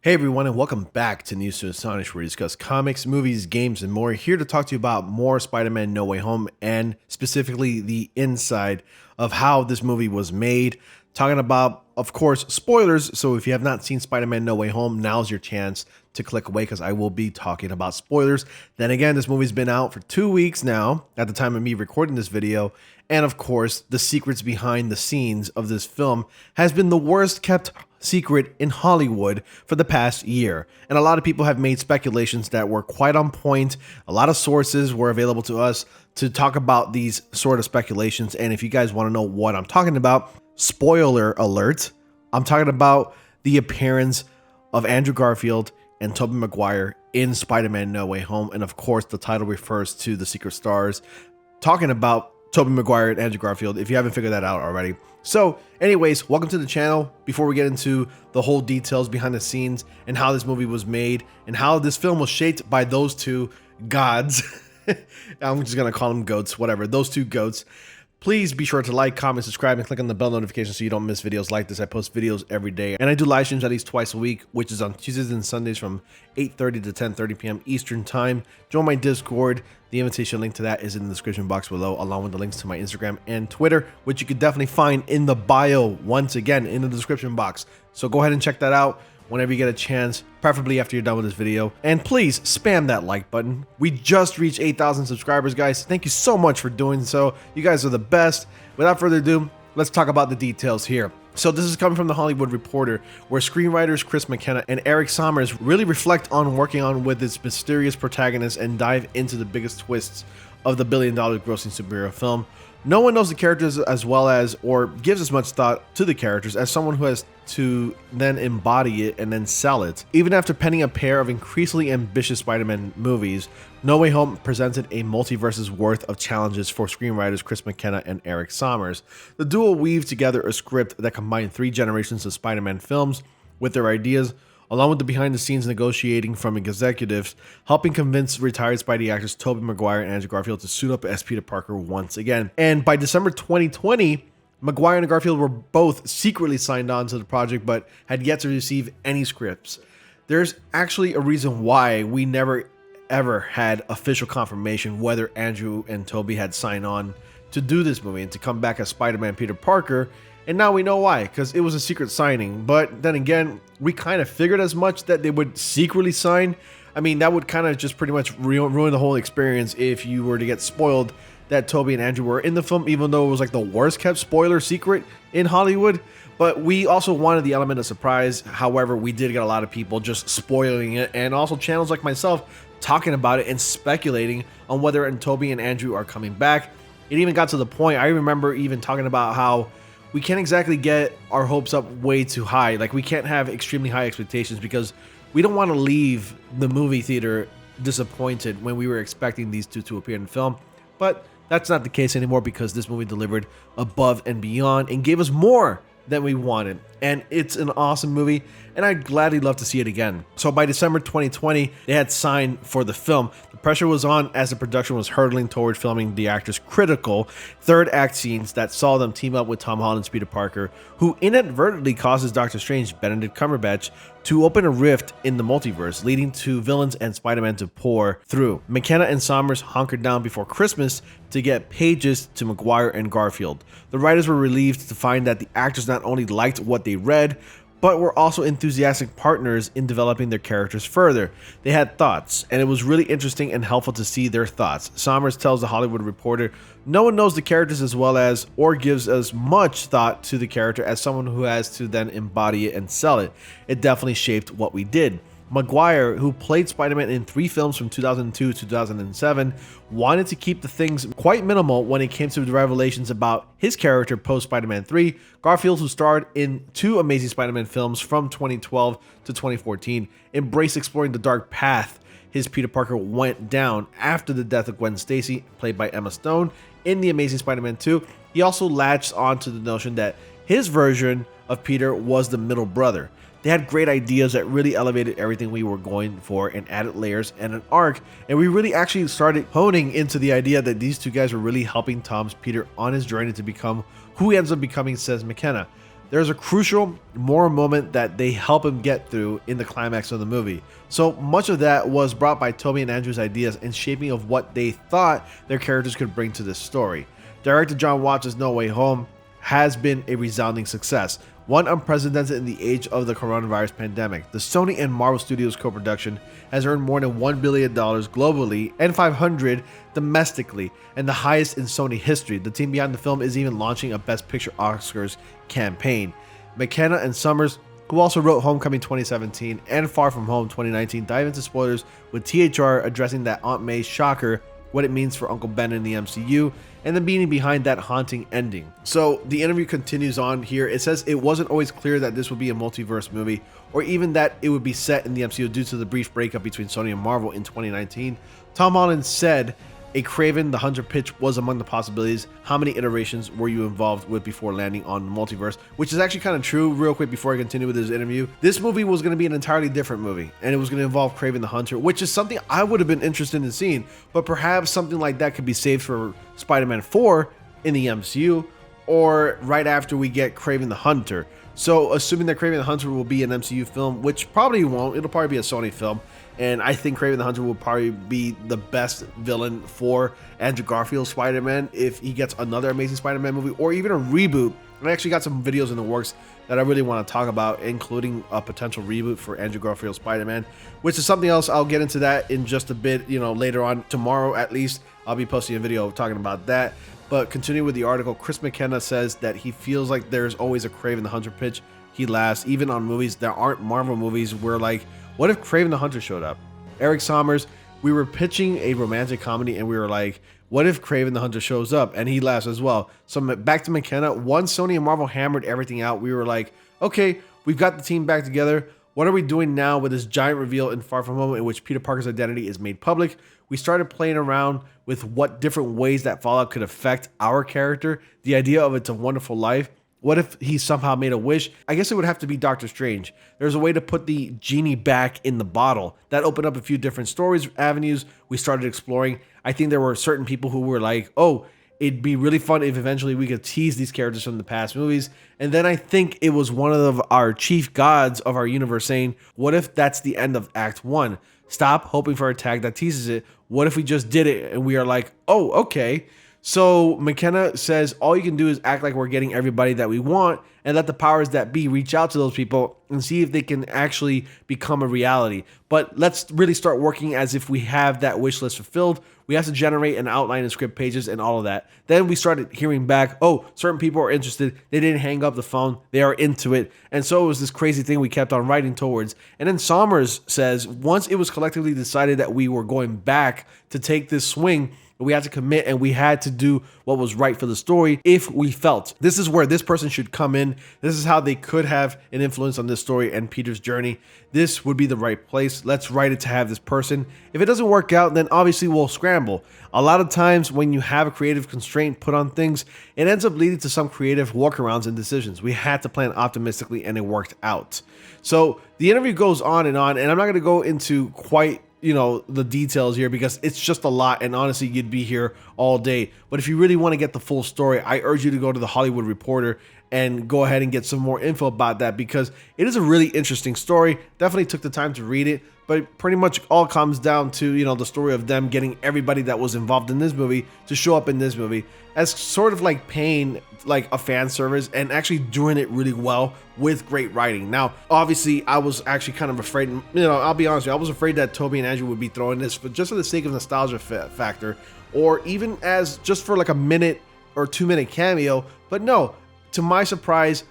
Hey everyone, and welcome back to News to Astonish, where we discuss comics, movies, games, and more. Here to talk to you about more Spider-Man No Way Home, and specifically the inside of how this movie was made. Talking about, of course, spoilers, so if you have not seen Spider-Man No Way Home, now's your chance to click away because I will be talking about spoilers. Then again, this movie's been out for 2 weeks now at the time of me recording this video, and of course, the secrets behind the scenes of this film has been the worst kept secret in Hollywood for the past year. And a lot of people have made speculations that were quite on point. A lot of sources were available to us to talk about these sort of speculations. And if you guys want to know what I'm talking about, spoiler alert, I'm talking about the appearance of Andrew Garfield and Tobey Maguire in Spider-Man No Way Home. And of course, the title refers to the Secret Stars, talking about Tobey Maguire and Andrew Garfield, if you haven't figured that out already. So anyways, welcome to the channel. Before we get into the whole details behind the scenes and how this movie was made and how this film was shaped by those two gods, I'm just going to call them goats, whatever, those two goats. Please be sure to like, comment, subscribe, and click on the bell notification so you don't miss videos like this. I post videos every day, and I do live streams at least twice a week, which is on Tuesdays and Sundays from 8:30 to 10:30 p.m. Eastern Time. Join my Discord. The invitation link to that is in the description box below, along with the links to my Instagram and Twitter, which you could definitely find in the bio, once again, in the description box. So go ahead and check that out whenever you get a chance, preferably after you're done with this video. And please spam that like button. We just reached 8,000 subscribers, guys. Thank you so much for doing so. You guys are the best. Without further ado, let's talk about the details here. So this is coming from The Hollywood Reporter, where screenwriters Chris McKenna and Eric Sommers really reflect on working on with its mysterious protagonist and dive into the biggest twists of the billion-dollar grossing superhero film. No one knows the characters as well as, or gives as much thought to the characters as someone who has to then embody it and then sell it. Even after penning a pair of increasingly ambitious Spider-Man movies, No Way Home presented a multiverse's worth of challenges for screenwriters Chris McKenna and Eric Sommers. The duo weaved together a script that combined 3 generations of Spider-Man films with their ideas, along with the behind-the-scenes negotiating from executives, helping convince retired Spidey actors Tobey Maguire and Andrew Garfield to suit up as Peter Parker once again. And by December 2020, Maguire and Garfield were both secretly signed on to the project, but had yet to receive any scripts. There's actually a reason why we never ever had official confirmation whether Andrew and Tobey had signed on to do this movie and to come back as Spider-Man Peter Parker. And now we know why, because it was a secret signing. But then again, we kind of figured as much that they would secretly sign. I mean, that would kind of just pretty much ruin the whole experience if you were to get spoiled that Tobey and Andrew were in the film, even though it was like the worst kept spoiler secret in Hollywood. But we also wanted the element of surprise. However, we did get a lot of people just spoiling it, and also channels like myself talking about it and speculating on whether Tobey and Andrew are coming back. It even got to the point, I remember even talking about how we can't exactly get our hopes up way too high. Like, we can't have extremely high expectations because we don't want to leave the movie theater disappointed when we were expecting these two to appear in the film. But that's not the case anymore because this movie delivered above and beyond and gave us more than we wanted. And it's an awesome movie, and I'd gladly love to see it again. So by December 2020, they had signed for the film. The pressure was on as the production was hurtling toward filming the actors' critical third act scenes that saw them team up with Tom Holland's Peter Parker, who inadvertently causes Doctor Strange, Benedict Cumberbatch, to open a rift in the multiverse, leading to villains and Spider-Man to pour through. McKenna and Sommers hunkered down before Christmas to get pages to Maguire and Garfield. The writers were relieved to find that the actors not only liked what they read, but were also enthusiastic partners in developing their characters further. They had thoughts, and it was really interesting and helpful to see their thoughts. Sommers tells The Hollywood Reporter, "No one knows the characters as well as, or gives as much thought to the character as someone who has to then embody it and sell it. It definitely shaped what we did." Maguire, who played Spider-Man in 3 films from 2002 to 2007, wanted to keep the things quite minimal when it came to the revelations about his character post Spider-Man 3. Garfield, who starred in 2 Amazing Spider-Man films from 2012 to 2014, embraced exploring the dark path his Peter Parker went down after the death of Gwen Stacy, played by Emma Stone, in The Amazing Spider-Man 2. He also latched on to the notion that his version of Peter was the middle brother. They had great ideas that really elevated everything we were going for and added layers and an arc, and we really actually started honing into the idea that these two guys were really helping Tom's Peter on his journey to become who he ends up becoming, says McKenna. there's a crucial moral moment that they help him get through in the climax of the movie. So much of that was brought by Toby and Andrew's ideas and shaping of what they thought their characters could bring to this story. Director John Watts' No Way Home has been a resounding success, one unprecedented in the age of the coronavirus pandemic. The Sony and Marvel Studios co-production has earned more than $1 billion globally and $500 domestically, and the highest in Sony history. The team behind the film is even launching a Best Picture Oscars campaign. McKenna and Summers, who also wrote Homecoming 2017 and Far From Home 2019, dive into spoilers with THR addressing that Aunt May shocker, what it means for Uncle Ben in the MCU, and the meaning behind that haunting ending. So the interview continues on here. It says it wasn't always clear that this would be a multiverse movie, or even that it would be set in the MCU due to the brief breakup between Sony and Marvel in 2019. Tom Holland said a Kraven the Hunter pitch was among the possibilities. How many iterations were you involved with before landing on the multiverse? Which is actually kind of true. Real quick before I continue with this interview, this movie was going to be an entirely different movie, and it was going to involve Kraven the Hunter, which is something I would have been interested in seeing, but perhaps something like that could be saved for Spider-Man 4 in the MCU, or right after we get Kraven the Hunter. So assuming that Kraven the Hunter will be an MCU film, which probably won't, it'll probably be a Sony film. And I think Kraven the Hunter will probably be the best villain for Andrew Garfield's Spider-Man if he gets another Amazing Spider-Man movie or even a reboot. I actually got some videos in the works that I really want to talk about, including a potential reboot for Andrew Garfield's Spider-Man, which is something else. I'll get into that in just a bit, later on, tomorrow at least. I'll be posting a video talking about that. But continuing with the article, Chris McKenna says that he feels like there's always a Kraven the Hunter pitch. He laughs, even on movies that aren't Marvel movies, where like, what if Kraven the Hunter showed up? Eric Sommers, we were pitching a romantic comedy and we were like, what if Kraven the Hunter shows up? And he laughs as well. So back to McKenna, once Sony and Marvel hammered everything out, we were like, okay, we've got the team back together. What are we doing now with this giant reveal in Far From Home in which Peter Parker's identity is made public? We started playing around with what different ways that fallout could affect our character. The idea of It's a Wonderful Life. What if he somehow made a wish? I guess it would have to be Doctor Strange. There's a way to put the genie back in the bottle. That opened up a few different stories, avenues we started exploring. I think there were certain people who were like, oh, it'd be really fun if eventually we could tease these characters from the past movies. And then I think it was one of our chief gods of our universe saying, what if that's the end of Act 1? Stop hoping for a tag that teases it. What if we just did it and we are like, oh, okay. So McKenna says all you can do is act like we're getting everybody that we want and let the powers that be reach out to those people and see if they can actually become a reality. But let's really start working as if we have that wish list fulfilled. We have to generate an outline and script pages and all of that. Then we started hearing back, oh, certain people are interested. They didn't hang up the phone. They are into it. And so it was this crazy thing we kept on writing towards. And then Sommers says once it was collectively decided that we were going back to take this swing, we had to commit and we had to do what was right for the story if we felt. This is where this person should come in. This is how they could have an influence on this story and Peter's journey. This would be the right place. Let's write it to have this person. If it doesn't work out, then obviously we'll scramble. A lot of times when you have a creative constraint put on things, it ends up leading to some creative workarounds and decisions. We had to plan optimistically and it worked out. So the interview goes on, and I'm not going to go into quite the details here because it's just a lot, and honestly you'd be here all day. But if you really want to get the full story, I urge you to go to the Hollywood Reporter and go ahead and get some more info about that, because it is a really interesting story. Definitely took the time to read it, but pretty much all comes down to the story of them getting everybody that was involved in this movie to show up in this movie as sort of like paying like a fan service and actually doing it really well with great writing. Now, obviously, I was actually kind of afraid, I'll be honest with you, I was afraid that Toby and Andrew would be throwing this, but just for the sake of nostalgia factor, or even as just for like a minute or 2 minute cameo. But no, to my surprise,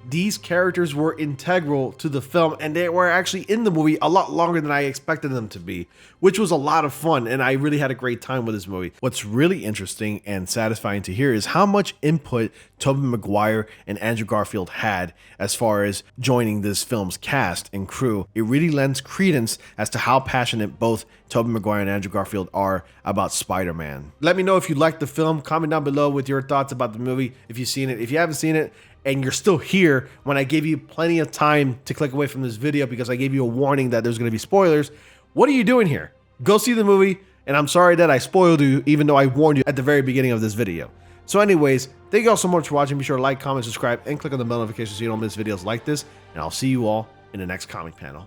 these characters were integral to the film, and they were actually in the movie a lot longer than I expected them to be, which was a lot of fun, and I really had a great time with this movie. What's really interesting and satisfying to hear is how much input Tobey Maguire and Andrew Garfield had as far as joining this film's cast and crew. It really lends credence as to how passionate both Tobey Maguire and Andrew Garfield are about Spider-Man. Let me know if you liked the film. Comment down below with your thoughts about the movie if you've seen it. If you haven't seen it, and you're still here when I gave you plenty of time to click away from this video because I gave you a warning that there's going to be spoilers, what are you doing here? Go see the movie, and I'm sorry that I spoiled you even though I warned you at the very beginning of this video. So anyways, thank you all so much for watching. Be sure to like, comment, subscribe, and click on the bell notification so you don't miss videos like this. And I'll see you all in the next comic panel.